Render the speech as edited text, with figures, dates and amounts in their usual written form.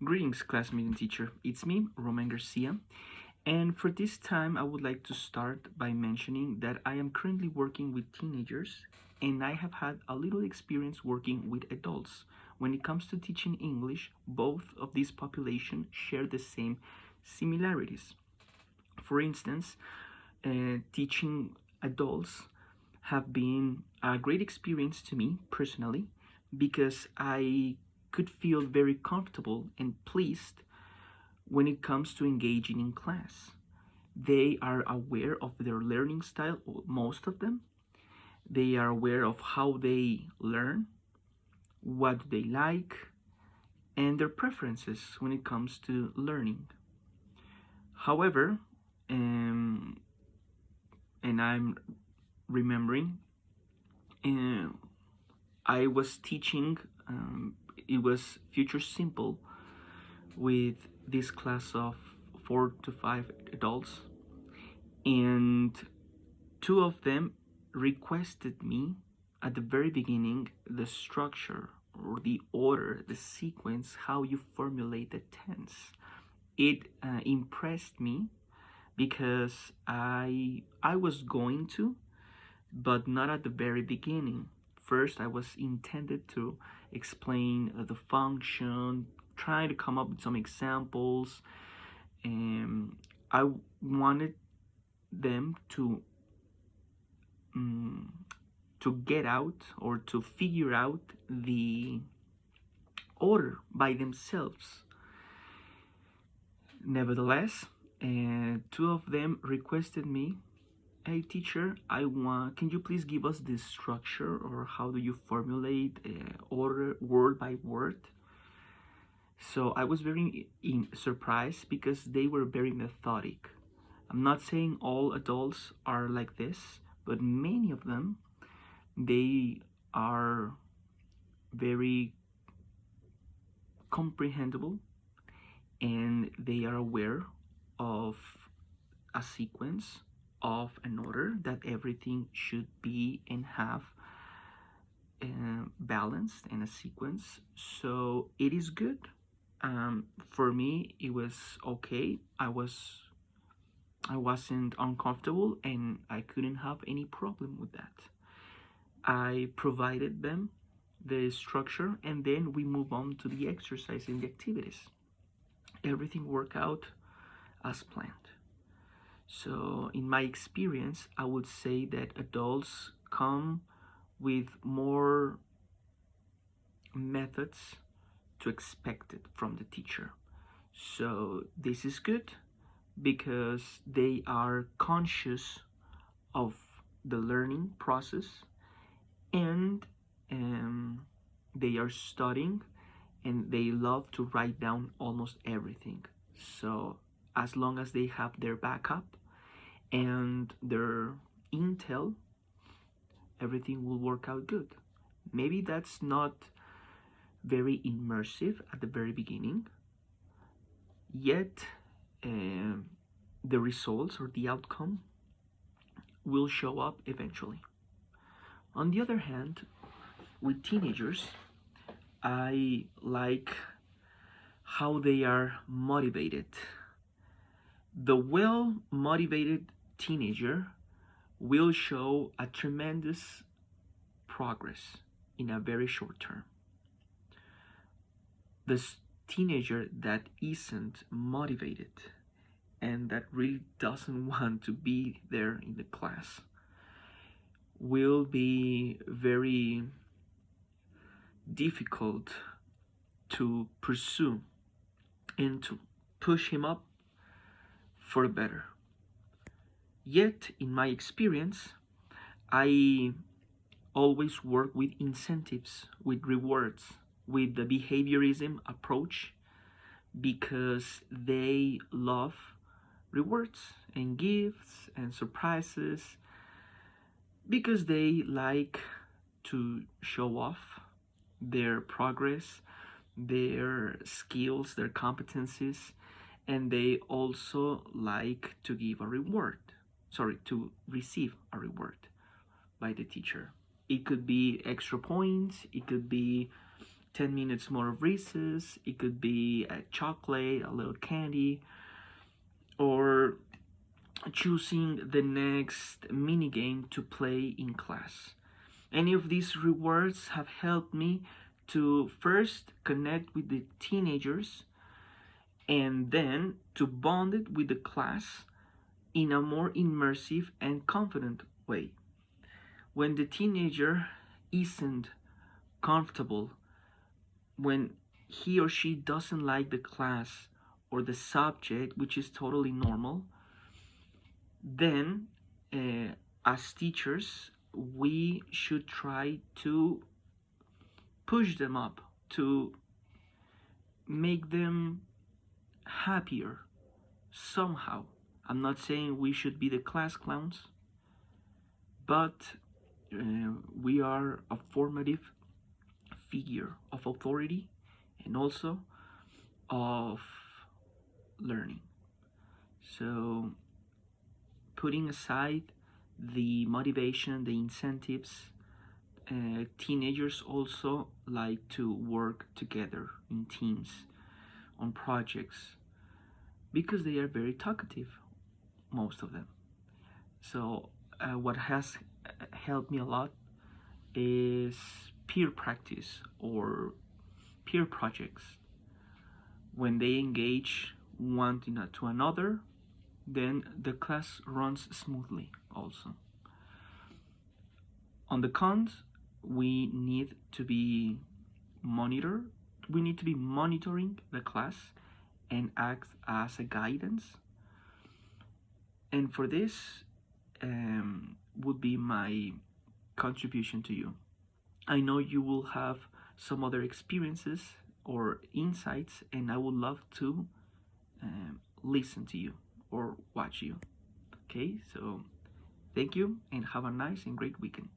Greetings, classmate and teacher. It's me, Roman Garcia, and for this time, I would like to start by mentioning that I am currently working with teenagers and I have had a little experience working with adults. When it comes to teaching English, both of these populations share the same similarities. For instance, teaching adults have been a great experience to me personally because I could feel very comfortable and pleased when it comes to engaging in class. They are aware of their learning style, most of them. They are aware of how they learn, what they like, and their preferences when it comes to learning. However, um, and I'm remembering, uh, I was teaching, it was Future Simple with this class of 4 to 5 adults, and two of them requested me at the very beginning the structure or the order, the sequence, how you formulate the tense. It impressed me because I was going to, but not at the very beginning. First, I was intended to explain the function, trying to come up with some examples, and I wanted them um, to get out or to figure out the order by themselves. Nevertheless, two of them requested me, "Hey teacher, I want. Can you please give us the structure or how do you formulate order word by word?" So I was very surprised because they were very methodic. I'm not saying all adults are like this, but many of them, they are very comprehensible and they are aware of a sequence, of an order, that everything should be and have balanced in a sequence. So it is good. For me, it was okay. I wasn't uncomfortable and I couldn't have any problem with that. I provided them the structure and then we move on to the exercise and the activities. Everything worked out as planned. So, in my experience, I would say that adults come with more methods to expect it from the teacher. So, this is good because they are conscious of the learning process and they are studying and they love to write down almost everything. So, as long as they have their backup and their intel, everything will work out good. Maybe that's not very immersive at the very beginning, yet um, the results or the outcome will show up eventually. On the other hand, with teenagers, I like how they are motivated. The well motivated teenager will show a tremendous progress in a very short term. This teenager that isn't motivated and that really doesn't want to be there in the class will be very difficult to pursue and to push him up for better. Yet, in my experience, I always work with incentives, with rewards, with the behaviorism approach because they love rewards and gifts and surprises because they like to show off their progress, their skills, their competencies, and they also like to give a reward. Sorry, to receive a reward by the teacher. It could be extra points, it could be 10 minutes more of recess, it could be a chocolate, a little candy, or choosing the next mini game to play in class. Any of these rewards have helped me to first connect with the teenagers and then to bond it with the class in a more immersive and confident way. When the teenager isn't comfortable, when he or she doesn't like the class or the subject, which is totally normal, then as teachers, we should try to push them up, to make them happier somehow. I'm not saying we should be the class clowns, but we are a formative figure of authority and also of learning. So, putting aside the motivation, the incentives, teenagers also like to work together in teams on projects because they are very talkative, most of them. So, what has helped me a lot is peer practice or peer projects. When they engage one to another, then the class runs smoothly also. On the cons, we need to be monitor we need to be monitoring the class and act as a guidance. And for this would be my contribution to you. I know you will have some other experiences or insights, and I would love to listen to you or watch you. Okay, so thank you and have a nice and great weekend.